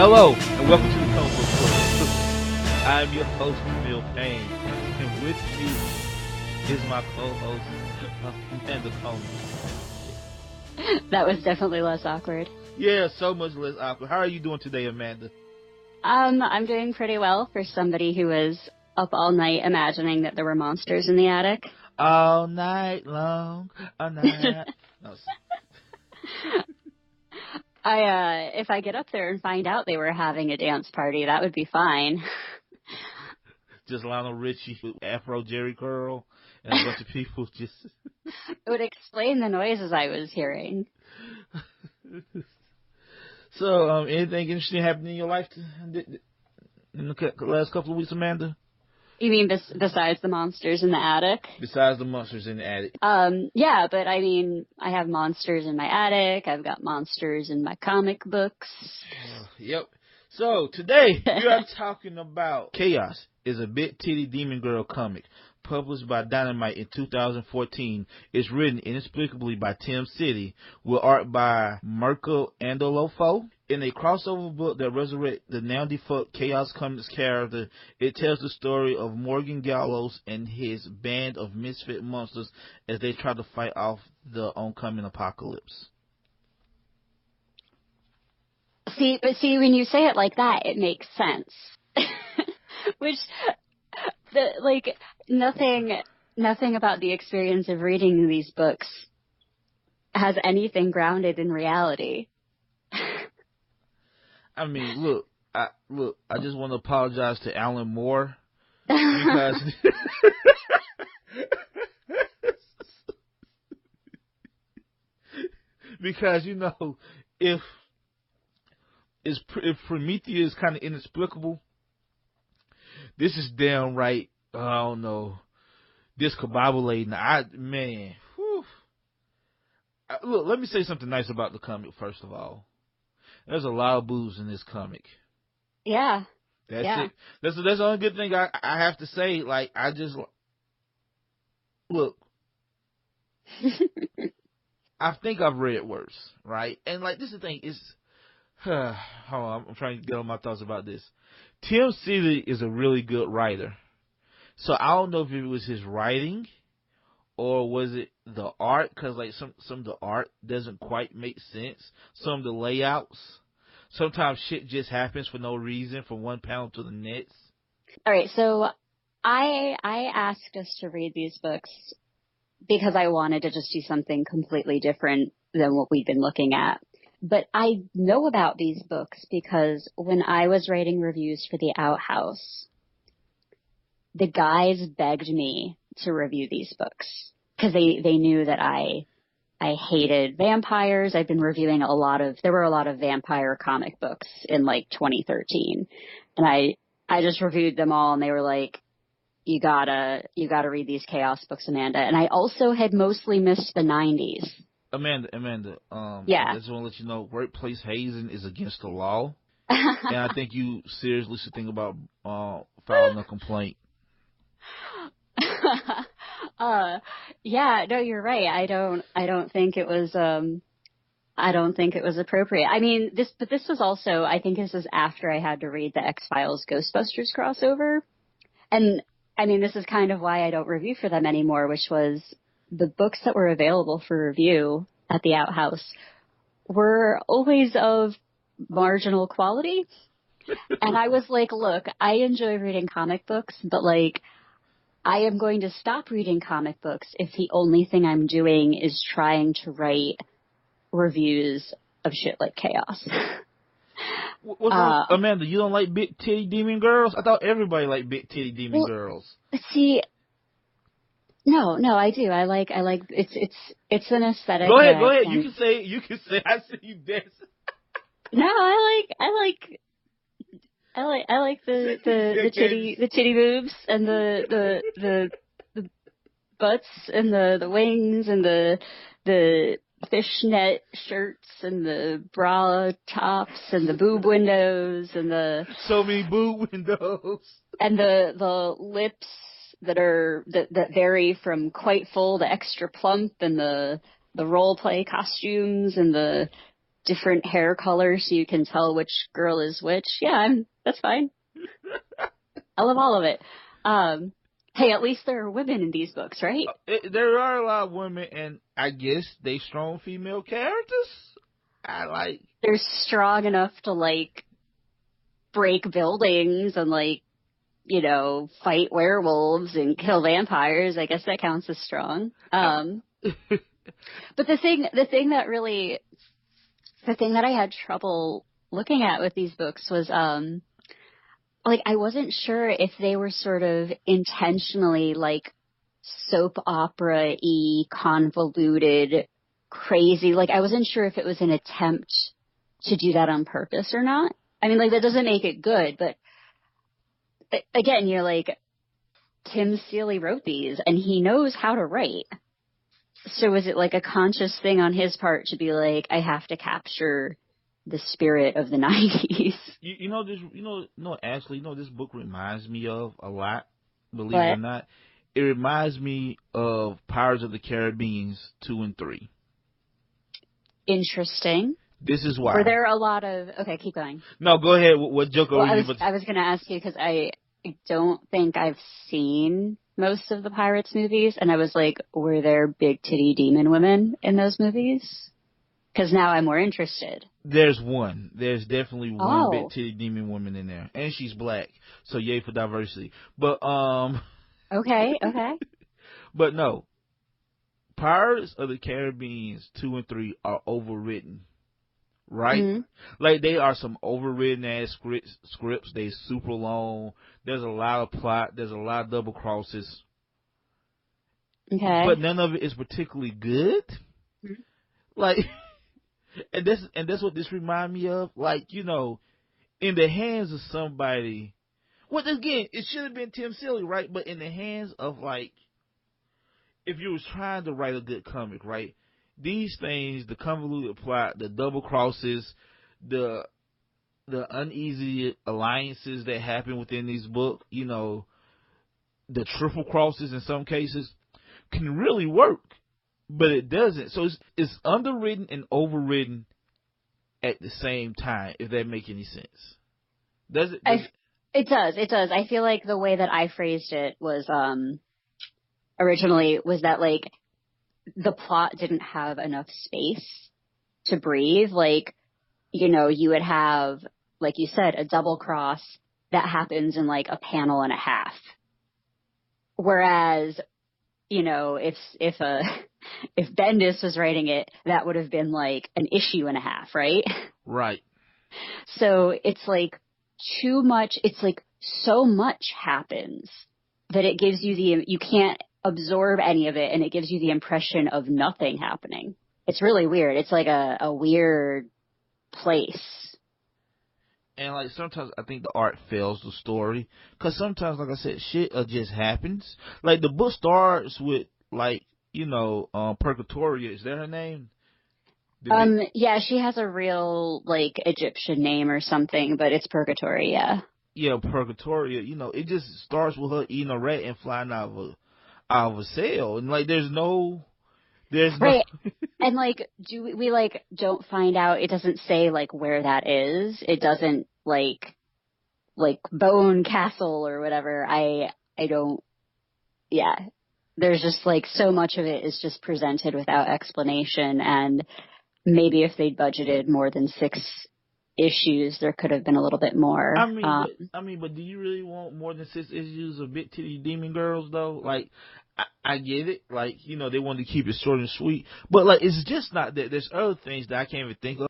Hello, and welcome to the Comic Book Club. I'm your host, Neil Payne, and with me is my co-host, Amanda Coleman. That was definitely less awkward. Yeah, so much less awkward. How are you doing today, Amanda? I'm doing pretty well for somebody who was up all night imagining that there were monsters in the attic. All night long, all night. No, If I get up there and find out they were having a dance party, that would be fine. just Lionel Richie with Afro Jerry Curl and a bunch of people just... It would explain the noises I was hearing. So, anything interesting happened in your life in the last couple of weeks, Amanda? You mean besides the monsters in the attic? Besides the monsters in the attic. Yeah, but I mean, I have monsters in my attic. I've got monsters in my comic books. Yep. So, today, we are talking about Chaos is a Big Titty Demon Girl comic published by Dynamite in 2014. It's written inexplicably by Tim City with art by Mirko Andolfo. In a crossover book that resurrects the now-defunct Chaos Comics character, it tells the story of Morgan Gallows and his band of misfit monsters as they try to fight off the oncoming apocalypse. See, when you say it like that, it makes sense. Which, nothing about the experience of reading these books has anything grounded in reality. I mean, look, I just want to apologize to Alan Moore because because if Prometheus is kind of inexplicable, this is downright, I don't know, discombobulating. Look, let me say something nice about the comic first of all. There's a lot of boobs in this comic. Yeah. That's it. That's the only good thing I have to say. Like, I just... Look. I think I've read worse, right? And, like, this is the thing. Hold on. I'm trying to get on my thoughts about this. Tim Seeley is a really good writer. So, I don't know if it was his writing or was it the art? Because, like, some of the art doesn't quite make sense. Some of the layouts. Sometimes shit just happens for no reason from one panel to the next. All right, so I asked us to read these books because I wanted to just do something completely different than what we've been looking at. But I know about these books because when I was writing reviews for The Outhouse, the guys begged me to review these books because they knew that I hated vampires. I've been reviewing there were a lot of vampire comic books in like 2013. And I just reviewed them all and they were like, you gotta read these Chaos books, Amanda. And I also had mostly missed the 90s. Amanda, yeah. I just want to let you know, workplace hazing is against the law. And I think you seriously should think about filing a complaint. Yeah, no, you're right. I don't think it was appropriate. I mean, this was also, I think this is after I had to read the X-Files Ghostbusters crossover. And I mean, this is kind of why I don't review for them anymore, which was the books that were available for review at the Outhouse were always of marginal quality. And I was like, look, I enjoy reading comic books, but like, I am going to stop reading comic books if the only thing I'm doing is trying to write reviews of shit like Chaos. What's wrong? Amanda, you don't like big titty demon girls? I thought everybody liked big titty demon girls. See, no, I do. I like it's an aesthetic. Go ahead. You can say. I see you dance. No, I like the titty boobs and the butts and the wings and the fishnet shirts and the bra tops and the boob windows and the so many boob windows and the lips that vary from quite full to extra plump and the role play costumes and the different hair colors so you can tell which girl is which. Yeah, that's fine. I love all of it. Hey, at least there are women in these books, right? There are a lot of women, and I guess they strong female characters. They're strong enough to like break buildings and like, you know, fight werewolves and kill vampires. I guess that counts as strong. But the thing that I had trouble looking at with these books was, like, I wasn't sure if they were sort of intentionally like soap opera-y, convoluted, crazy. Like, I wasn't sure if it was an attempt to do that on purpose or not. I mean, like, that doesn't make it good, but again, you're like, Tim Seeley wrote these and he knows how to write. So was it like a conscious thing on his part to be like, I have to capture the spirit of the 90s? This book reminds me of a lot, believe it or not. It reminds me of Pirates of the Caribbean 2 and 3. Interesting. This is why. Were there a lot of... Okay, keep going. No, go ahead. What joke I was going to ask you because I don't think I've seen most of the Pirates movies, and I was like, were there big titty demon women in those movies? Because now I'm more interested. There's one. There's definitely one big titty demon woman in there, and she's black, so yay for diversity. But Okay. But no, Pirates of the Caribbean 2 and 3 are overwritten. Right? Mm-hmm. Like, they are some overwritten ass scripts. They super long. There's a lot of plot. There's a lot of double crosses. Okay. But none of it is particularly good. Mm-hmm. Like, and that's what this reminds me of. Like, you know, in the hands of somebody. Well, again, it should have been Tim Seeley, right? But in the hands of, like, if you was trying to write a good comic, right? These things, the convoluted plot, the double crosses, the uneasy alliances that happen within these books, you know, the triple crosses in some cases, can really work, but it doesn't. So it's underwritten and overwritten at the same time, if that makes any sense. Does it? It does. I feel like the way that I phrased it was originally was that, like, the plot didn't have enough space to breathe. Like, you know, you would have, like you said, a double cross that happens in like a panel and a half. Whereas, you know, if Bendis was writing it, that would have been like an issue and a half, right? Right. So it's like too much. It's like so much happens that it gives you you can't absorb any of it, and it gives you the impression of nothing happening. It's really weird. It's like a weird place. And like sometimes I think the art fails the story, because sometimes, like I said, shit just happens. Like the book starts with, like, you know, Purgatoria. Is that her name? Yeah, she has a real like Egyptian name or something, but it's Purgatory. Yeah, Purgatoria. You know, it just starts with her eating a rat and flying out of a cell, and like there's no right. And like, we like don't find out? It doesn't say like where that is. It doesn't like Bone Castle or whatever. I don't. Yeah, there's just like so much of it is just presented without explanation, and maybe if they'd budgeted more than 6 issues, there could have been a little bit more. But do you really want more than 6 issues of big titty demon girls though? Like, I get it. Like, you know, they wanted to keep it short and sweet, but like, it's just not that. There's other things that I can't even think of.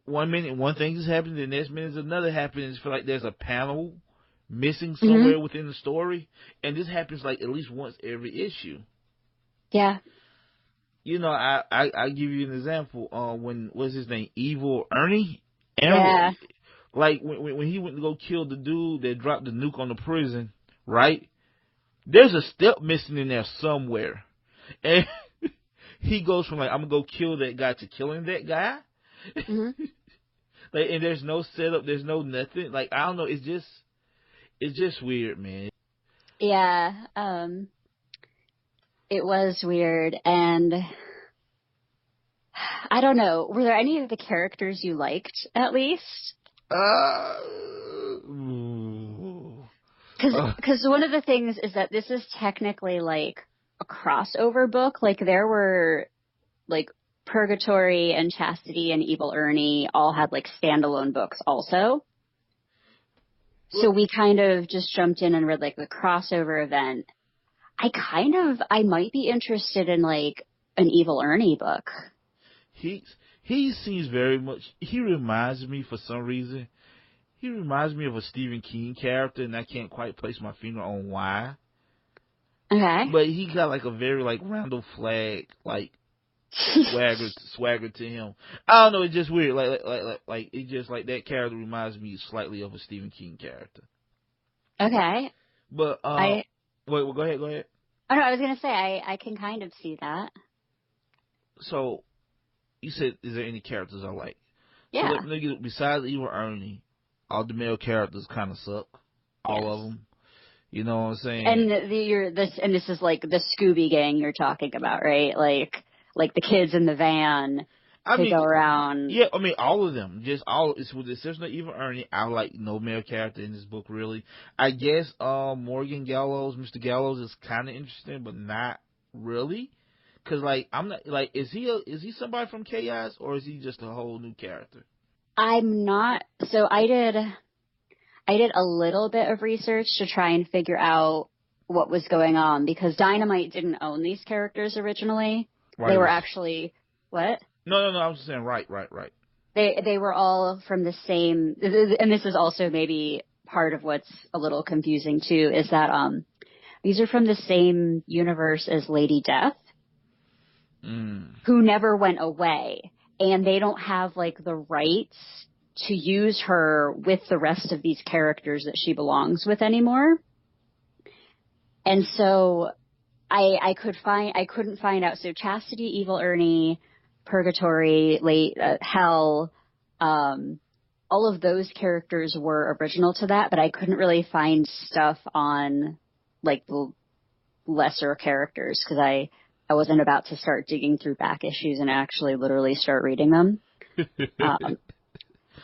One minute one thing is happening, the next minute another happens. I feel like there's a panel missing somewhere within the story, and this happens like at least once every issue. Yeah. You know, I give you an example. When what's his name? Evil Ernie. Yeah. Like when he went to go kill the dude that dropped the nuke on the prison, right? There's a step missing in there somewhere, and he goes from like, I'm gonna go kill that guy, to killing that guy. Mm-hmm. Like, and there's no setup, there's no nothing. Like, I don't know. It's just weird, man. Yeah. It was weird, and I don't know. Were there any of the characters you liked, at least? Ooh. Because one of the things is that this is technically like a crossover book. Like there were like Purgatory and Chastity and Evil Ernie all had like standalone books also. So we kind of just jumped in and read like the crossover event. I might be interested in like an Evil Ernie book. He seems very much, he reminds me for some reason, he reminds me of a Stephen King character, and I can't quite place my finger on why. Okay. But he got like a very like Randall Flagg like swagger to him. I don't know, it's just weird. Like it just like that character reminds me slightly of a Stephen King character. Okay. But wait, well, go ahead. Oh no, I was gonna say I can kind of see that. So you said, is there any characters I like? Yeah. So besides Evil Ernie, all the male characters kind of suck. All of them. You know what I'm saying? And this is like the Scooby Gang you're talking about, right? Like the kids in the van go around. Yeah, I mean all of them. Just all. It's with the exception of Evil Ernie. I like no male character in this book really. I guess Morgan Gallows, Mr. Gallows is kind of interesting, but not really. Cause like I'm not like is he somebody from Chaos, or is he just a whole new character? I'm not. So I did a little bit of research to try and figure out what was going on, because Dynamite didn't own these characters originally. Right. They were actually what? No. I was just saying right. They were all from the same, and this is also maybe part of what's a little confusing too, is that these are from the same universe as Lady Death. Who never went away, and they don't have like the rights to use her with the rest of these characters that she belongs with anymore. And so I couldn't find out. So Chastity, Evil Ernie, Purgatory, Hell, all of those characters were original to that, but I couldn't really find stuff on like the lesser characters, because I wasn't about to start digging through back issues and actually literally start reading them.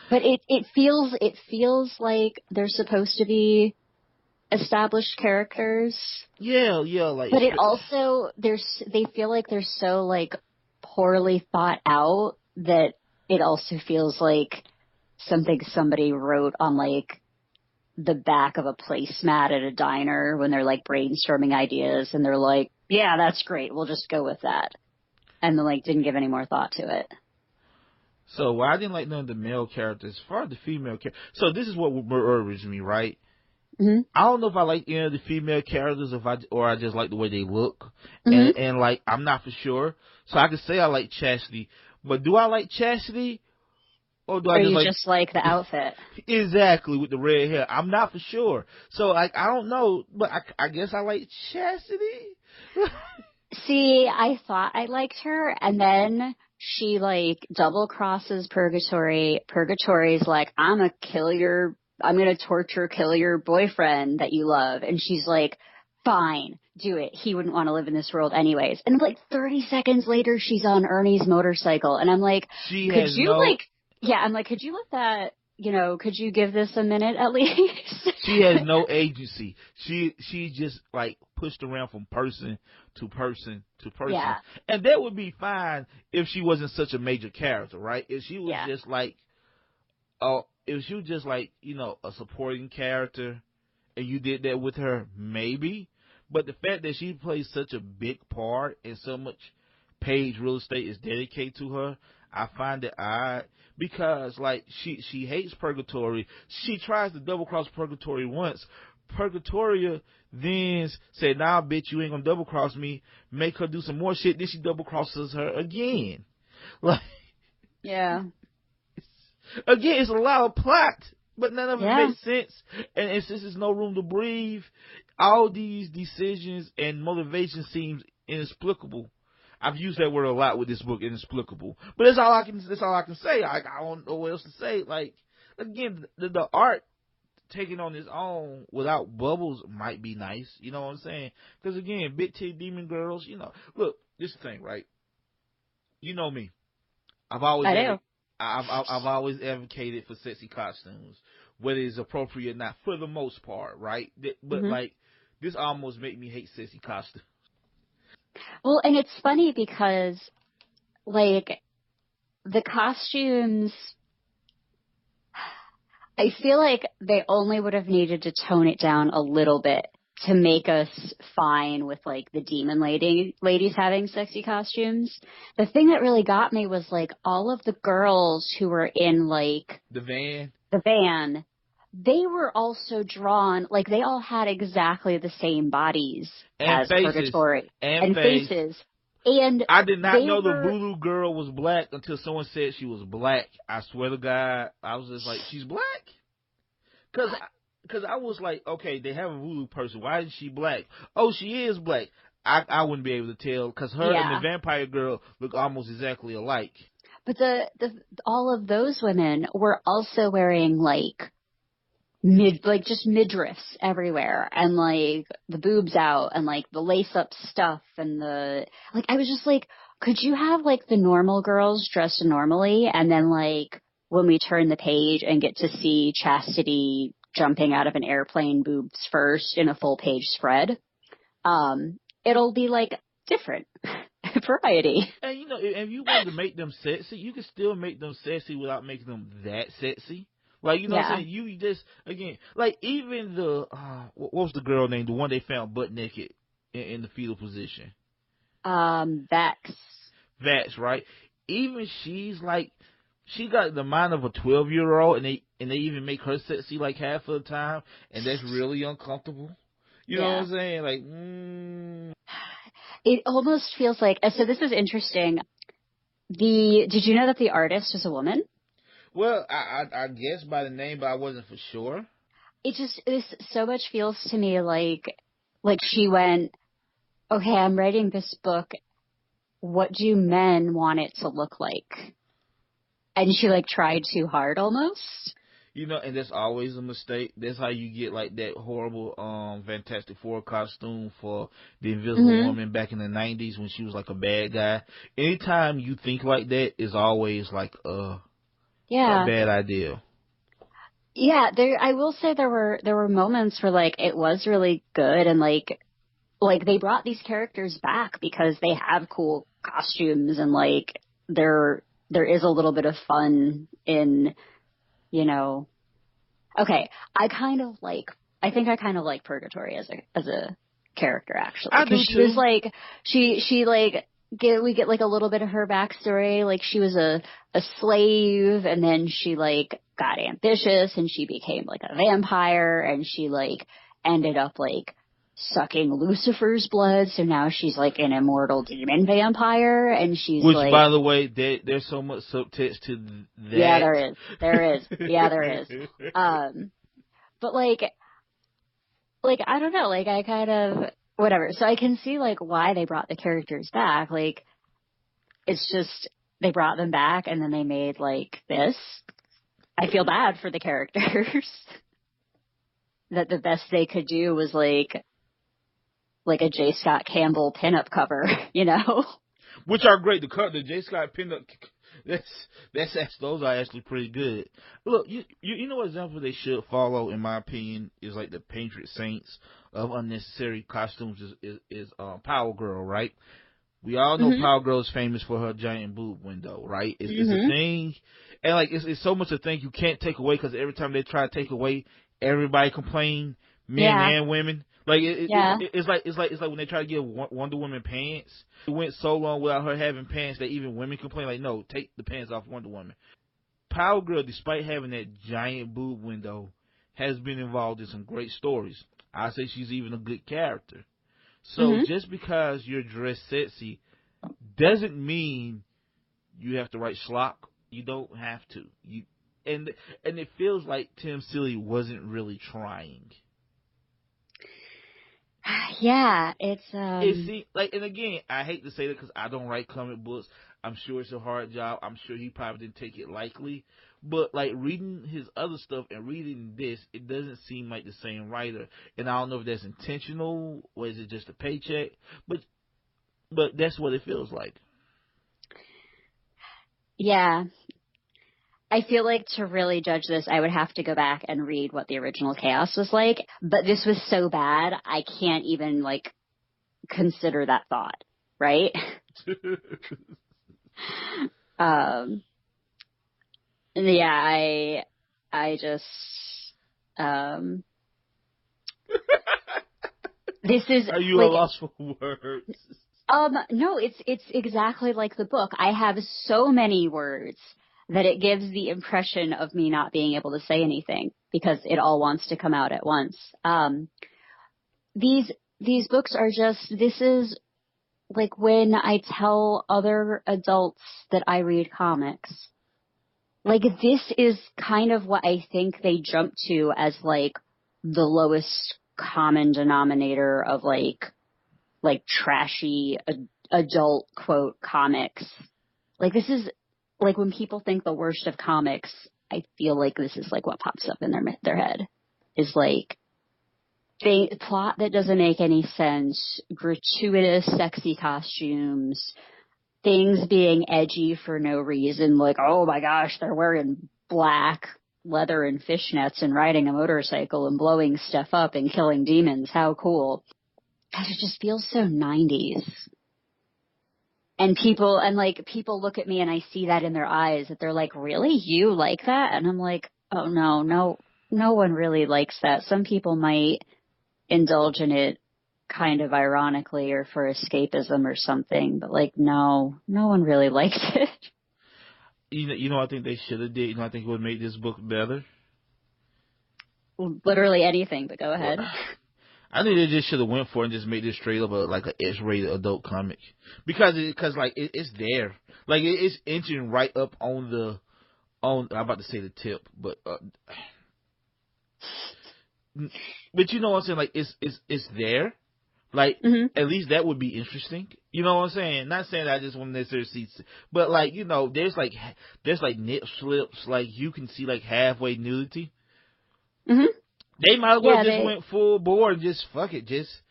But it feels like they're supposed to be established characters. Yeah, like. But it also they feel like they're so like poorly thought out that it also feels like something somebody wrote on like the back of a placemat at a diner when they're like brainstorming ideas, and they're like, yeah, that's great, we'll just go with that. And then like didn't give any more thought to it. So I didn't like none of the male characters. As far as the female characters, so this is what worries me, right? Mm-hmm. I don't know if I like any of the female characters, or I just like the way they look, and like I'm not for sure. So I could say I like Chastity, but do I like Chastity? Or do I just like the outfit? Exactly, with the red hair. I'm not for sure. So, like, I don't know, but I guess I like Chastity. See, I thought I liked her, and then she, like, double crosses Purgatory. Purgatory's like, I'm gonna kill your boyfriend that you love. And she's like, fine, do it. He wouldn't want to live in this world anyways. And like 30 seconds later, she's on Ernie's motorcycle. And I'm like, could you let that, could you give this a minute at least? She has no agency. She just like pushed around from person to person to person. Yeah. And that would be fine if she wasn't such a major character, right? If she was just like, if she was just like, a supporting character and you did that with her, maybe. But the fact that she plays such a big part and so much page real estate is dedicated to her, I find it odd, because like she hates Purgatory. She tries to double cross Purgatory once. Purgatoria then said, "Nah, bitch, you ain't gonna double cross me." Make her do some more shit. Then she double crosses her again. Like, yeah. Again, it's a lot of plot, but none of it makes sense. And since there's no room to breathe, all these decisions and motivation seems inexplicable. I've used that word a lot with this book, inexplicable. But that's all I can say. Like, I don't know what else to say. Like, again, the art taking on its own without bubbles might be nice. You know what I'm saying? Because again, big titty demon girls. Look, this is the thing, right? You know me. I've always I do. I've always advocated for sexy costumes, whether it's appropriate or not, for the most part, right? But Hmm. like this almost made me hate sexy costumes. Well, and it's funny because like the costumes, I feel like they only would have needed to tone it down a little bit to make us fine with like the demon ladies having sexy costumes. The thing that really got me was like all of the girls who were in like The van the van, they were also drawn, like they all had exactly the same bodies and as faces Purgatory and and face. faces. And I did not they know the were, voodoo girl was black until someone said she was black. I swear to God, I was just like, she's black? Cause I was like, okay, they have a voodoo person. Why is she black? Oh, she is black. I wouldn't be able to tell because her and the yeah. vampire girl look almost exactly alike. But all of those women were also wearing like just midriffs everywhere and like the boobs out and like the lace up stuff and the, like, I was just like, could you have like the normal girls dressed normally and then like when we turn the page and get to see Chastity jumping out of an airplane boobs first in a full page spread, it'll be like different variety. And you know, if you wanted to make them sexy, you could still make them sexy without making them that sexy. Like, you know what I'm Yeah. saying? You just, again, like even the, what was the girl name? The one they found butt naked in the fetal position. Vex. Vats, right? Even she's like, she got the mind of a 12-year-old, and they even make her sexy like half of the time, and that's really uncomfortable. You know what Yeah. I'm saying? Like, It almost feels like, so this is interesting. Did you know that the artist was a woman? well, I guess by the name, but I wasn't for sure. This so much feels to me like she went, okay, I'm writing this book. What do men want it to look like? And she like tried too hard almost. You know, and that's always a mistake. That's how you get like that horrible Fantastic Four costume for the Invisible Hmm. Woman back in the 90s when she was like a bad guy. Anytime you think like that is always like a Yeah. bad idea. Yeah, I will say there were moments where like it was really good and like they brought these characters back because they have cool costumes and like there is a little bit of fun in, you know. Okay, I think I kind of like Purgatory as a character actually I because do she was too. like she like we get like a little bit of her backstory, like she was a slave and then she like got ambitious and she became like a vampire and she like ended up like sucking Lucifer's blood, so now she's like an immortal demon vampire and she's Which, like, by the way, there's so much subtext to yeah, that. there is, yeah, there is. um but like I don't know, like I kind of whatever. So I can see like why they brought the characters back. Like it's just they brought them back and then they made like this. I feel bad for the characters that the best they could do was like a J. Scott Campbell pinup cover, you know? Which are great. The J. Scott pinup, those are actually pretty good. Look, you know what example they should follow, in my opinion, is like the patron saints of unnecessary costumes is Power Girl, right? We all know Mhm. Power Girl is famous for her giant boob window, right? It's a Mhm. thing, and like it's so much a thing you can't take away because every time they try to take away, everybody complain, men Yeah. and women. Like Yeah. it's like when they try to give Wonder Woman pants. It went so long without her having pants that even women complain. Like, no, take the pants off Wonder Woman. Power Girl, despite having that giant boob window, has been involved in some great stories. I say she's even a good character. So Mhm. just because you're dressed sexy doesn't mean you have to write schlock. You don't have to. And it feels like Tim Seeley wasn't really trying. Yeah, It seems like, and again, I hate to say that because I don't write comic books. I'm sure it's a hard job. I'm sure he probably didn't take it lightly. But like reading his other stuff and reading this, it doesn't seem like the same writer. And I don't know if that's intentional or is it just a paycheck. But that's what it feels like. Yeah. I feel like to really judge this, I would have to go back and read what the original Chaos was like. But this was so bad, I can't even, like, consider that thought, right? um, yeah, I just, um, this is, Are you a like, loss for words? no, it's exactly like the book. I have so many words that it gives the impression of me not being able to say anything because it all wants to come out at once. These these books are just, this is like when I tell other adults that I read comics. Like, this is kind of what I think they jump to as like the lowest common denominator of like trashy adult quote comics. Like, this is like when people think the worst of comics, I feel like this is like what pops up in their head is like plot that doesn't make any sense, gratuitous sexy costumes, things being edgy for no reason, like, oh my gosh, they're wearing black leather and fishnets and riding a motorcycle and blowing stuff up and killing demons. How cool. God, it just feels so 90s. And people look at me and I see that in their eyes that they're like, really? You like that? And I'm like, oh no one really likes that. Some people might indulge in it kind of ironically or for escapism or something, but like, no one really liked it. You know, I think they should have did. You know, I think it would make this book better. Literally anything, but go Well, ahead. I think they just should have went for it and just made this straight up like an X-rated adult comic because it's there, like it's inching right up on I'm about to say the tip, but you know what I'm saying, like it's there, like Mm-hmm. at least that would be interesting. You know what I'm saying? Not saying that I just want to necessarily see, but like you know, there's like nip slips, like you can see like halfway nudity. Mm-hmm. They might as well Yeah, just went full bore and just fuck it, just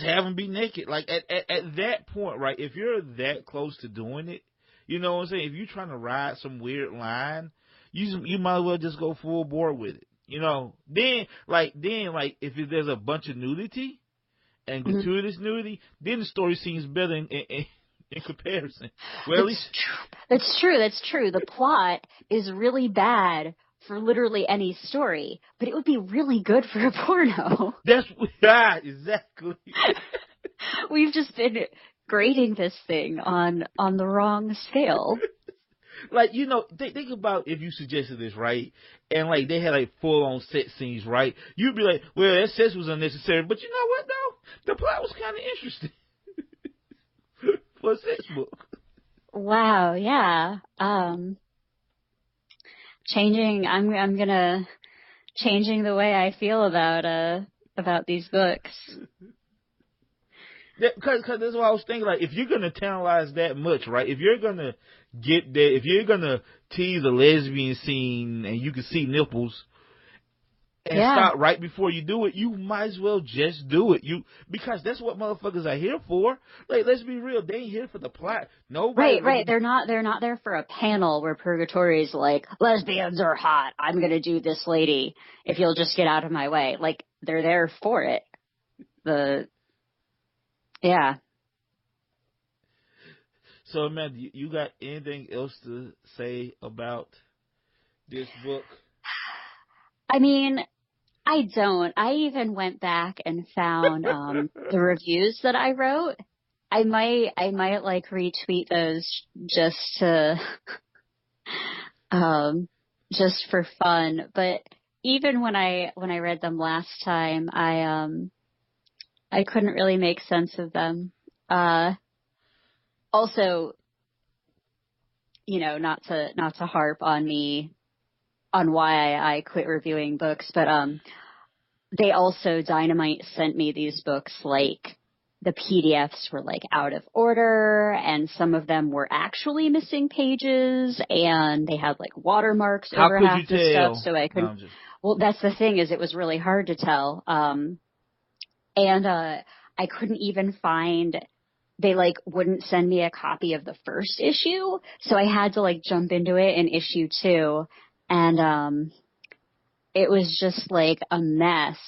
have them be naked. Like at that point, right? If you're that close to doing it, you know what I'm saying. If you're trying to ride some weird line, you might as well just go full bore with it. You know, then if there's a bunch of nudity and mm-hmm. gratuitous nudity, then the story seems better in comparison. Well, at least That's true. The plot is really bad for literally any story, but it would be really good for a porno. that's right, exactly. We've just been grading this thing on the wrong scale. Like, you know, think about if you suggested this, right? And like they had like full on sex scenes, right? You'd be like, well, that sex was unnecessary, but you know what though? The plot was kind of interesting for a sex book. Wow, yeah. I'm gonna changing the way I feel about these books. Because that's what I was thinking. Like, if you're gonna tantalize that much, right? If you're gonna get that, if you're gonna tease a lesbian scene and you can see nipples and Yeah. stop right before you do it, you might as well just do it. Because that's what motherfuckers are here for. Like, let's be real, they ain't here for the plot. Nobody. Right. They're not there for a panel where Purgatory's like, lesbians are hot. I'm gonna do this lady if you'll just get out of my way. Like, they're there for it. Yeah. So, Amanda, you got anything else to say about this book? I mean, I don't. I even went back and found the reviews that I wrote. I might like retweet those just to just for fun. But even when I read them last time, I couldn't really make sense of them. Also, you know, not to harp on me on why I quit reviewing books, but they also, Dynamite sent me these books like the PDFs were like out of order and some of them were actually missing pages and they had like watermarks How over could half you the tell? stuff, so I No, couldn't. Well, that's the thing, is it was really hard to tell. And I couldn't even find they like wouldn't send me a copy of the first issue. So I had to like jump into it in issue 2. And, it was just like a mess,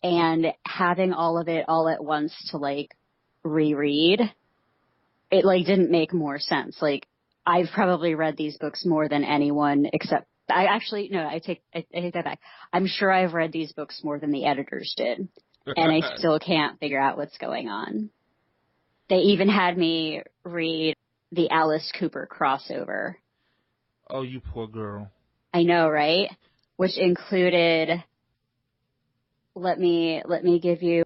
and having all of it all at once to like reread, it like didn't make more sense. Like I've probably read these books more than anyone except I actually, no, I take that back. I'm sure I've read these books more than the editors did, and I still can't figure out what's going on. They even had me read the Alice Cooper crossover. Oh, you poor girl. I know, right? Which included, let me give you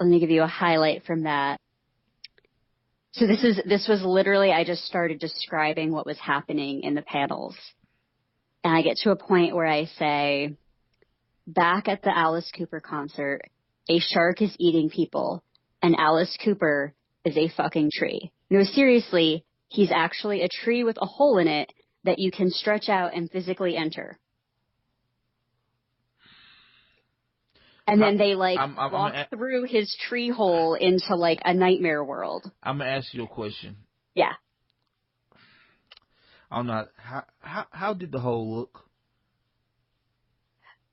a highlight from that. So this was literally, I just started describing what was happening in the panels. And I get to a point where I say, back at the Alice Cooper concert, a shark is eating people, and Alice Cooper is a fucking tree. No, seriously, he's actually a tree with a hole in it that you can stretch out and physically enter. And then they like walk through his tree hole into like a nightmare world. I'm gonna ask you a question. Yeah. I'm not. How did the hole look?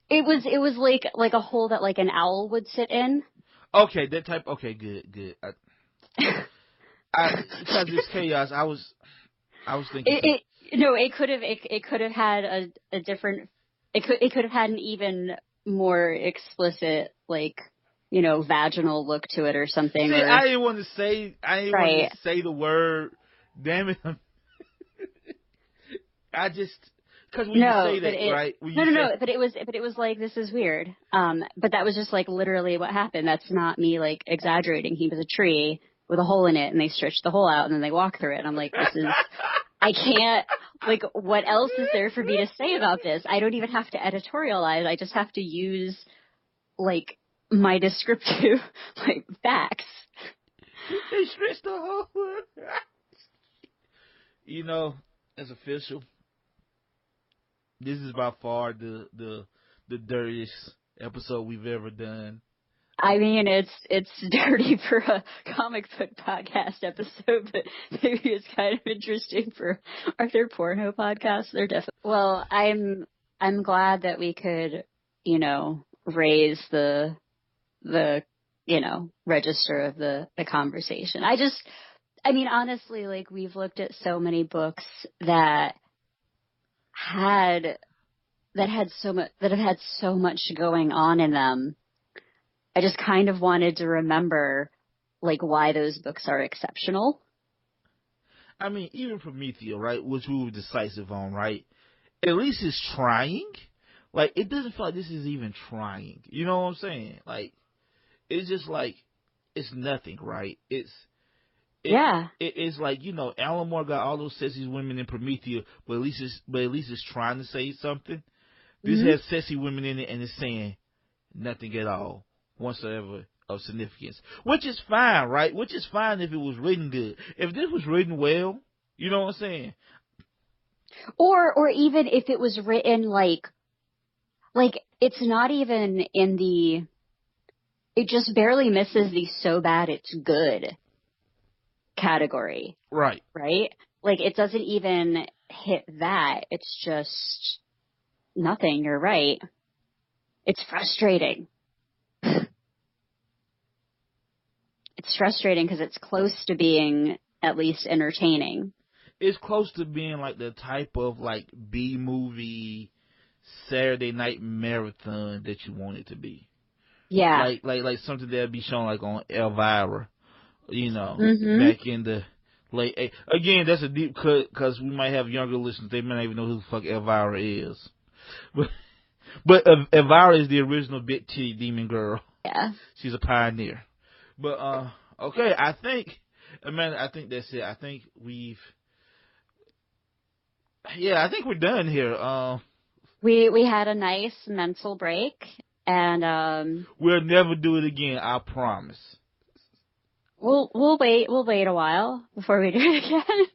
It was like a hole that like an owl would sit in. Okay, that type. Okay, good. Because it's chaos. I was thinking. It could have had a different. It could have had an even more explicit, like, vaginal look to it or something. See, I didn't want to say. Want to say the word. Damn it. I just. Because when you say that, right? But it was like, this is weird. But that was just like literally what happened. That's not me like exaggerating. He was a tree with a hole in it, and they stretched the hole out, and then they walk through it. And I'm like, I can't, like, what else is there for me to say about this? I don't even have to editorialize. I just have to use, like, my descriptive, like, facts. They stretched the hole. As official, this is by far the dirtiest episode we've ever done. I mean, it's dirty for a comic book podcast episode, but maybe it's kind of interesting for are there porno podcasts? They're definitely. Well, I'm glad that we could, raise the register of the conversation. Honestly, like, we've looked at so many books that have had so much going on in them. I just kind of wanted to remember, like, why those books are exceptional. I mean, even Prometheus, right, which we were decisive on, right? At least it's trying. Like, it doesn't feel like this is even trying. You know what I'm saying? Like, it's just like, it's nothing, right? It's like, Alan Moore got all those sexy women in Prometheus, but at least it's trying to say something. This has sexy women in it, and it's saying nothing at all whatsoever of significance, which is fine, right? Which is fine if it was written good. If this was written well, you know what I'm saying? Or even if it was written like it's not even in the. It just barely misses the so bad it's good category. Right. Right? Like, it doesn't even hit that. It's just nothing. You're right. It's frustrating. It's frustrating because it's close to being at least entertaining. It's close to being like the type of like B-movie Saturday night marathon that you want it to be. Yeah. Like something that'd be shown like on Elvira, back in the late. Again, that's a deep cut because we might have younger listeners. They may not even know who the fuck Elvira is. But Elvira is the original big titty demon girl. Yeah. She's a pioneer. But, okay, I think that's it. I think we're done here. We had a nice mental break, and we'll never do it again, I promise. We'll wait a while before we do it again.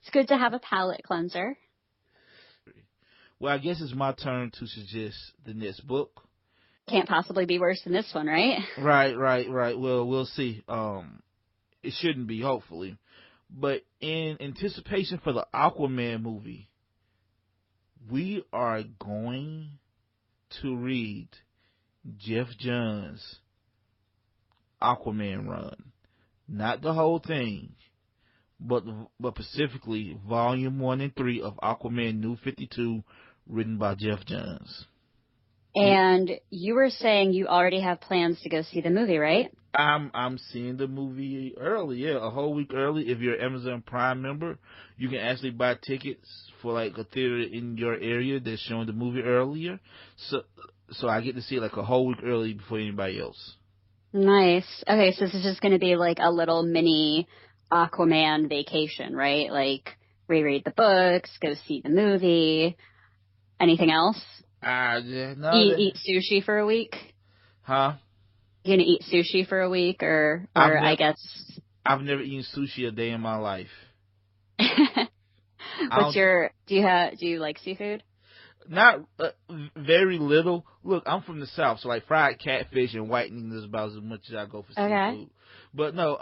It's good to have a palate cleanser. Well, I guess it's my turn to suggest the next book. can't possibly be worse than this one, right? Right. Well, we'll see. It shouldn't be, hopefully. But in anticipation for the Aquaman movie, we are going to read Jeff Johns' Aquaman run. Not the whole thing, but specifically Volume 1 and 3 of Aquaman New 52, written by Jeff Johns. And you were saying you already have plans to go see the movie, right? I'm seeing the movie early, a whole week early. If you're an Amazon Prime member, you can actually buy tickets for like a theater in your area that's showing the movie earlier. So I get to see it like a whole week early before anybody else. Nice. Okay, so this is just going to be like a little mini Aquaman vacation, right? Like reread the books, go see the movie. Anything else? Eat sushi for a week? Huh? You gonna eat sushi for a week, or I guess I've never eaten sushi a day in my life. Do you like seafood? Not very little. Look, I'm from the South, so like fried catfish and whitening is about as much as I go for seafood. But no,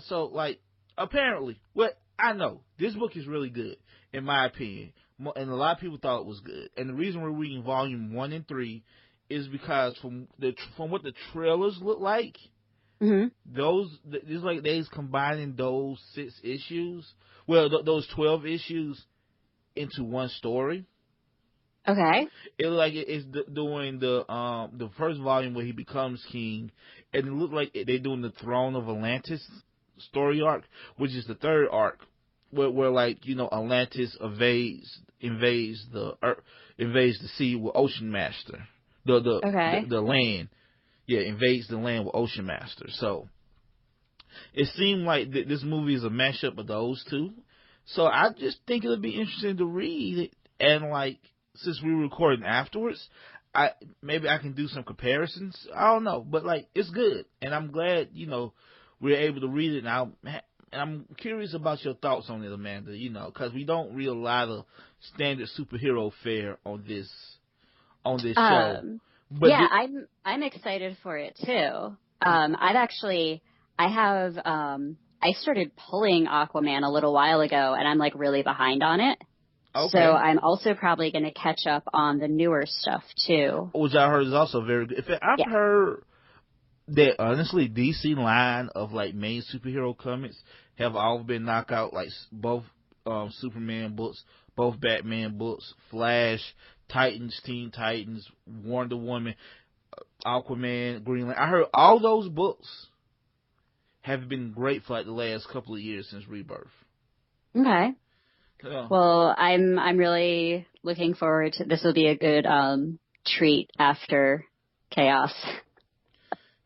so like apparently, what I know, this book is really good in my opinion, and a lot of people thought it was good. And the reason we're reading Volume 1 and 3 is because from what the trailers look like, it's like they's combining those 6 issues, those 12 issues into one story. Okay. It looked like it's doing the first volume where he becomes king, and it looked like they're doing the Throne of Atlantis story arc, which is the third arc, where like Atlantis invades the sea with Ocean Master. The land, invades the land with Ocean Master. So it seemed like this movie is a mashup of those two. So I just think it'll be interesting to read it, and like since we're recording afterwards, maybe I can do some comparisons. I don't know, but like it's good, and I'm glad we're able to read it now. And I'm curious about your thoughts on it, Amanda. Because we don't read a lot of standard superhero fare on this show. But I'm excited for it too. I started pulling Aquaman a little while ago, and I'm like really behind on it. Okay. So I'm also probably going to catch up on the newer stuff too. Which I heard is also very good. I've heard that honestly, DC line of like main superhero comics have all been knocked out, like both Superman books, both Batman books, Flash, Titans, Teen Titans, Wonder Woman, Aquaman, Green Lantern. I heard all those books have been great for like the last couple of years since Rebirth. Okay. Well, I'm really looking forward to this. Will be a good treat after Chaos.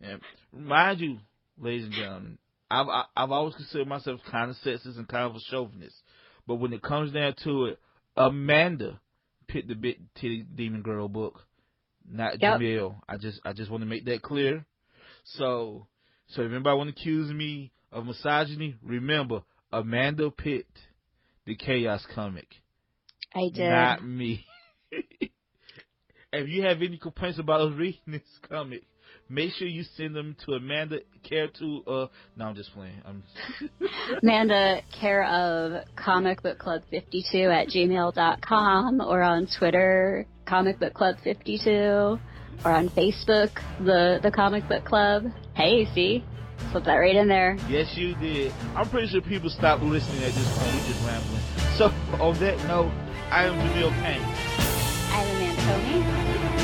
Yeah. Mind you, ladies and gentlemen, I've always considered myself kind of sexist and kind of a chauvinist, but when it comes down to it, Amanda picked the Big Titty Demon Girl book, not Jamil. I just want to make that clear. So if anybody want to accuse me of misogyny, remember Amanda picked the Chaos comic. I did. Not me. If you have any complaints about us reading this comic, make sure you send them to Amanda, no, I'm just playing. Amanda, care of comicbookclub52@gmail.com, or on Twitter, comicbookclub52, or on Facebook, the Comic Book Club. Hey, see? Put that right in there. Yes, you did. I'm pretty sure people stopped listening at this point. We're just rambling. So, on that note, I am Jamil Payne. I'm Amanda Tony.